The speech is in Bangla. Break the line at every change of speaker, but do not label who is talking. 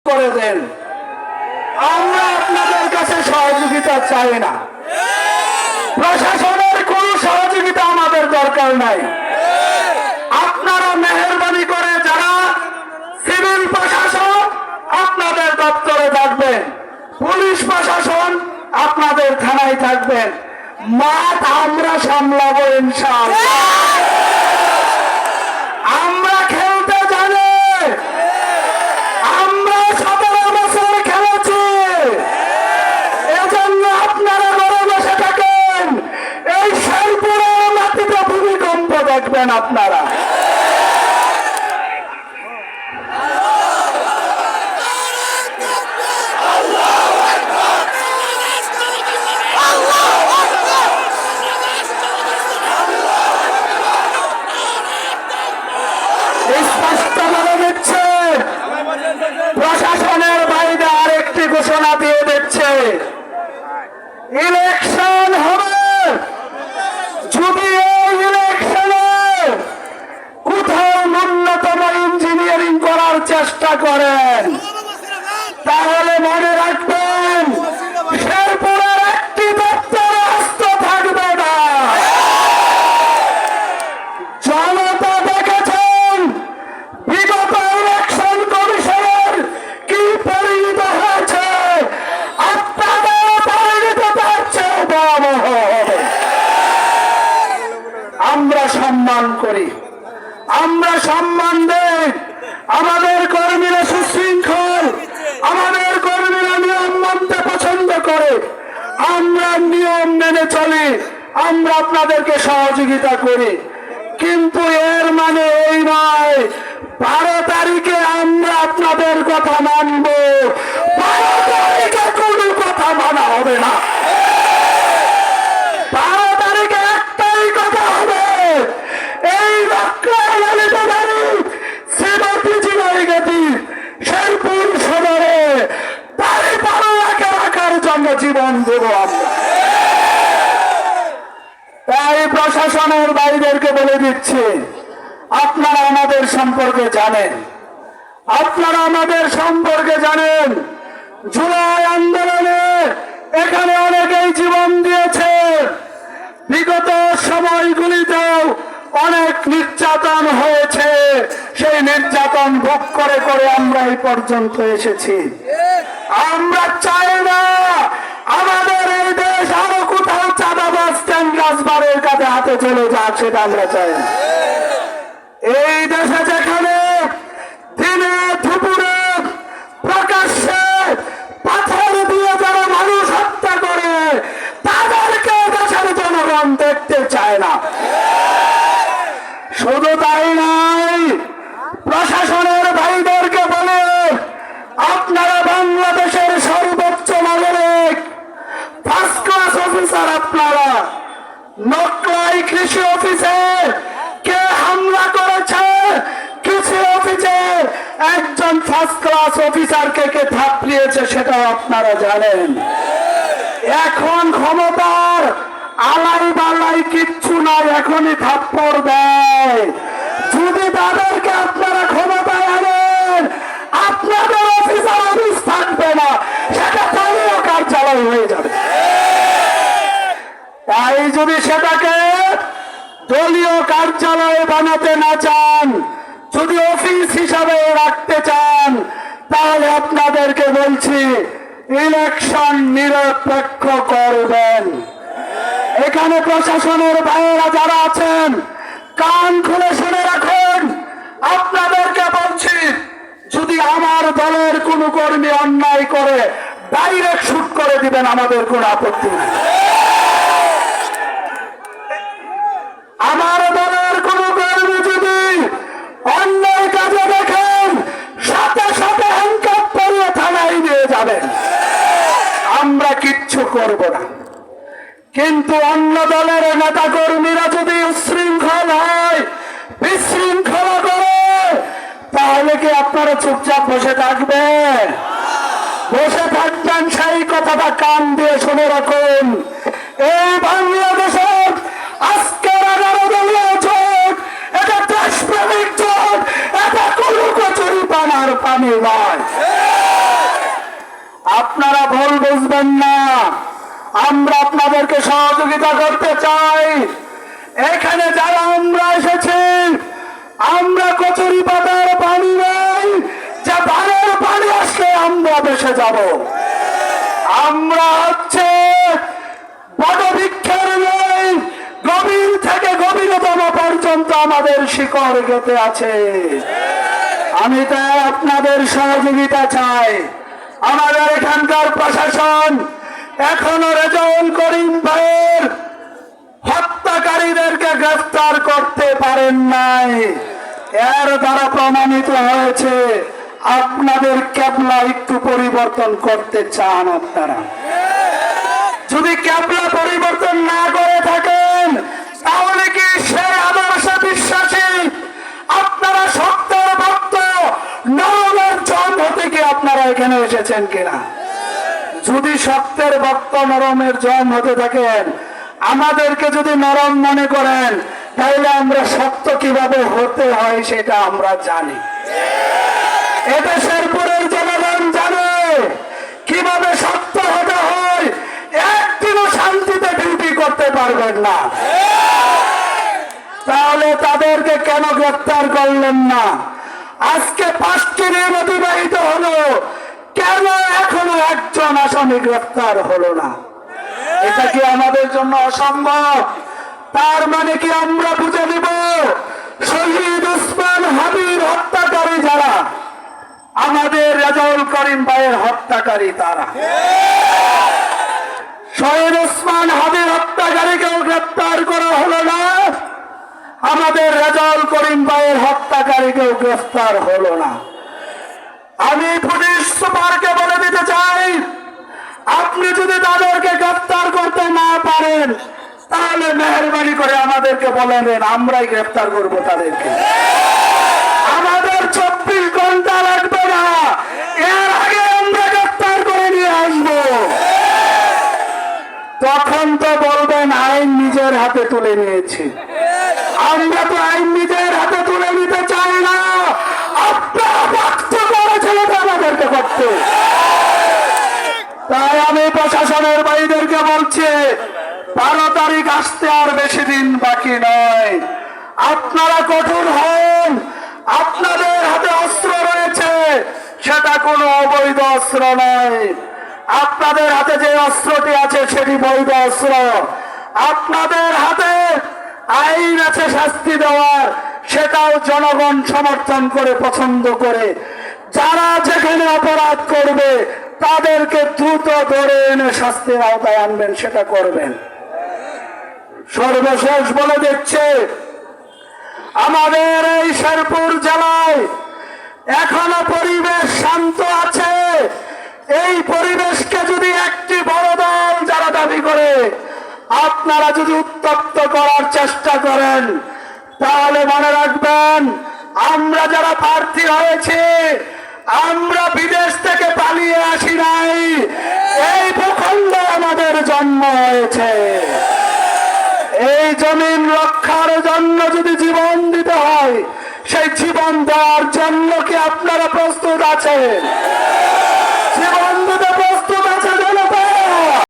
করে দেন। আমরা আপনাদের কাছে সহযোগিতা চাই না, প্রশাসনের কোন সহযোগিতা আমাদের দরকার নাই। আপনারা মেহেরবানি করে যারা সিভিল প্রশাসন আপনাদের দপ্তরে থাকবেন, পুলিশ প্রশাসন আপনাদের থানায় থাকবেন, মাঠ আমরা সামলাবো ইনশাআল্লাহ। আমরা খেলতে জানি, আমরা 17 বছর খেলেছি, এজন্য আপনারা ঘরে বসে থাকেন, এই শেরপুরের মাটিতে ভূমিকম্প দেখবেন আপনারা। প্রশাসনের বাইরে আরেকটি ঘোষণা দিয়ে দিচ্ছে, ইলেকশন হবে, যদি এই ইলেকশনে কোথাও ন্যূনতম ইঞ্জিনিয়ারিং করার চেষ্টা করেন তাহলে মনে রাখবেন শেরপুরের একটি দপ্তর আস্ত থাকবে না। জনতা দেখেছেন বিগত ইলেকশন কমিশনের কি পরিণত হয়েছে, আপনাদের পরিণত তার চেয়ে ভয়াবহ হবে। আমরা সম্মান করি, আমরা সম্মান দেই, আমাদের কর্মীরা সুশৃঙ্খল, আমাদের কর্মীরা নিয়ম মানতে পছন্দ করে, আমরা নিয়ম মেনে চলি, আমরা আপনাদেরকে সহযোগিতা করি। কিন্তু এর মানে এই নয় 12 তারিখে আমরা আপনাদের কথা মানব, 12 তারিখে কোনো কথা মানা হবে না। 12 তারিখে একটাই কথা হবে, এই শেরপুর সদরে তারই পাড়াকে রাখার জন্য জীবন দেব আমরা। তাই প্রশাসনের ভাইদেরকে বলে দিচ্ছি, আপনারা আমাদের সম্পর্কে জানেন, আপনারা আমাদের সম্পর্কে জানেন। জুলাই আন্দোলনে এখানে অনেকেই জীবন দিয়েছে, বিগত সময়গুলিতেও অনেক নির্যাতন হয়েছে, সেই নির্যাতন ভোগ করে করে আমরা এই পর্যন্ত এসেছি। আমরা চাই না আমাদের এই দেশ আরো কোথাও চাঁদাবাজ ট্যাঙ্গাসবারের কাছে হাতে চলে যাক, সেটা আমরা চাই না। এই দেশে যেখানে দিনে দুপুরে প্রকাশ্যে পাথর দিয়ে যারা মানুষ হত্যা করে তাদেরকে দেশের জনগণ দেখতে চায় না। শুধু তাই নয়, প্রশাসনের ভাইদেরকে বলে আপনারা বাংলাদেশের সর্বোচ্চ নাগরিক, ফার্স্ট ক্লাস অফিসার, আপনারা নকলাই কৃষি অফিসে কে হামলা করেছে, কৃষি অফিসে একজন ফার্স্ট ক্লাস অফিসারকে কে থাপড়িয়েছে সেটাও আপনারা জানেন। এখন ক্ষমতার আলাই বালাই কিচ্ছু নাই, এখনই থাপ্পড় দেয়। যদি তাদেরকে আপনারা ক্ষমতায় আনেন আপনাদের অফিসার অফিস থাকবে না, সেটা দলীয় কার্যালয় হয়ে যাবে। তাই যদি সেটাকে দলীয় কার্যালয় বানাতে না চান, যদি অফিস হিসাবে রাখতে চান, তাহলে আপনাদেরকে বলছি ইলেকশন নিরপেক্ষ করবেন। এখানে প্রশাসনের ভাইয়েরা যারা আছেন কান খুলে শুনে রাখুন, আপনাদেরকে বলছি যদি আমার দলের কোন কর্মী অন্যায় করে ডাইরেক্ট শুট করে দিবেন, আমাদের কোনো আপত্তি নেই। আমার দলের কোন কর্মী যদি অন্যায় কাজে দেখেন সাথে সাথে হ্যান্ডকাপ পরিয়ে থানায় নিয়ে যাবেন, আমরা কিচ্ছু করব না। কিন্তু অন্য দলের নেতা কর্মীরা যদি উচ্ছৃঙ্খল হয়, বিশৃঙ্খলা করে, তাহলে কি আপনারা চুপচাপ বসে থাকবেন? বসে থাকবেন সেই কথাটা কান দিয়ে শুনে রাখুন। এই বাংলাদেশের আজকের 11 দলীয় জোট, এটা দেশপ্রেমিক জোট, এটা কোনো কচুরি পানার পানি নয়। আপনারা ভুল বুঝবেন না, আমরা আপনাদেরকে সহযোগিতা করতে চাই। এখানে যারা আমরা এসেছি, আমরা কচুরি পাতার পানি নেই যে বানের পানি আসলে আমরা ভেসে যাব। আমরা হচ্ছে বটবৃক্ষের নেই, গভীর থেকে গভীরতম পর্যন্ত আমাদের শিকড় গেঁথে আছে। আমি তাই আপনাদের সহযোগিতা চাই। আমাদের এখানকার প্রশাসন এখনো রেজাউল করিম ভাইয়ের হত্যাকারীদেরকে গ্রেফতার করতে পারেন নাই। এর দ্বারা প্রমাণিত হয়েছে আপনাদের ক্যাবলা একটু পরিবর্তন করতে চান। আপনারা যদি ক্যাবলা পরিবর্তন না করে থাকেন, তাহলে কি সেই আদর্শে বিশ্বাসী আপনারা সত্যের ভক্ত নরমের জম হতে কি আপনারা এখানে এসেছেন কিনা? যদি সত্যের ভক্ত নরমের জম হতে থাকেন, আমাদেরকে যদি নরম মনে করেন, তাহলে আমরা সত্য কিভাবে হতে হয় সেটা আমরা জানি। এদেশের পুরের জনগণ জানে কিভাবে সত্য হতে হয়। একদিনও শান্তিতে ডিউটি করতে পারবেন না। তাহলে তাদেরকে কেন গ্রেফতার করলেন না? আজকে 5টি দিন অতিবাহিত হলো, কেন এখনো একজন আসামি গ্রেফতার হলো না? এটা কি আমাদের জন্য অসম্ভব? তার মানে কি আমরা বুঝে নিব শহীদ ওসমান হাদির হত্যাকারী যারা, আমাদের রেজাউল করিম ভাইয়ের হত্যাকারী তারা? শহীদ ওসমান হাদির হত্যাকারীকেও গ্রেফতার করা হলো না, আমাদের রেজাউল করিম ভাইয়ের হত্যাকারীকেও গ্রেফতার হলো না। আমি পুলিশ সুপারকে বলে দিতে চাই, আপনি যদি তাদেরকে গ্রেফতার করতে না পারেন, তাহলে মেহরবানি করে আমাদেরকে বলে দেন, আমরাই গ্রেফতার করব তাদেরকে। আমাদের 24 ঘন্টা লাগবে না, এর আগে আমরা গ্রেফতার করে নিয়ে আসবো। তখন তো বলবেন আইন নিজের হাতে তুলে নিয়েছি। আমরা তো আইন নিজের হাতে তুলে নিতে চাই না, আপনারা বাধ্য করেছেন আমাদেরকে করতে। তাই আমি প্রশাসনের ভাইদেরকে বলছি, 12 তারিখ আসতে আর বেশি দিন বাকি নয়। আপনারা কঠোর হন। আপনাদের হাতে অস্ত্র রয়েছে, সেটা কোনো অবৈধ অস্ত্র নয়। আপনাদের হাতে যে অস্ত্রটি আছে সেটি বৈধ অস্ত্র। আপনাদের হাতে আইন আছে শাস্তি দেওয়ার, সেটাও জনগণ সমর্থন করে, পছন্দ করে। যারা যেখানে অপরাধ করবে তাদেরকে দ্রুত ধরে এনে শাস্তির আওতায় আনবেন, সেটা করবেন। সর্বশেষ বলে দিচ্ছে, আমাদের এই শেরপুর জেলায় এখনো পরিবেশ শান্ত আছে। এই পরিবেশকে যদি একটি বড় দল যারা দাবি করে, আপনারা যদি উত্তপ্ত করার চেষ্টা করেন, তাহলে মনে রাখবেন, আমরা যারা প্রার্থী হয়েছে, আমরা বিদেশ থেকে পালিয়ে আসি নাই। এই ভূখণ্ডে আমাদের জন্ম হয়েছে। এই জমিন রক্ষার জন্য যদি জীবন দিতে হয়, সেই জীবন দেওয়ার জন্য কি আপনারা প্রস্তুত আছেন? জীবন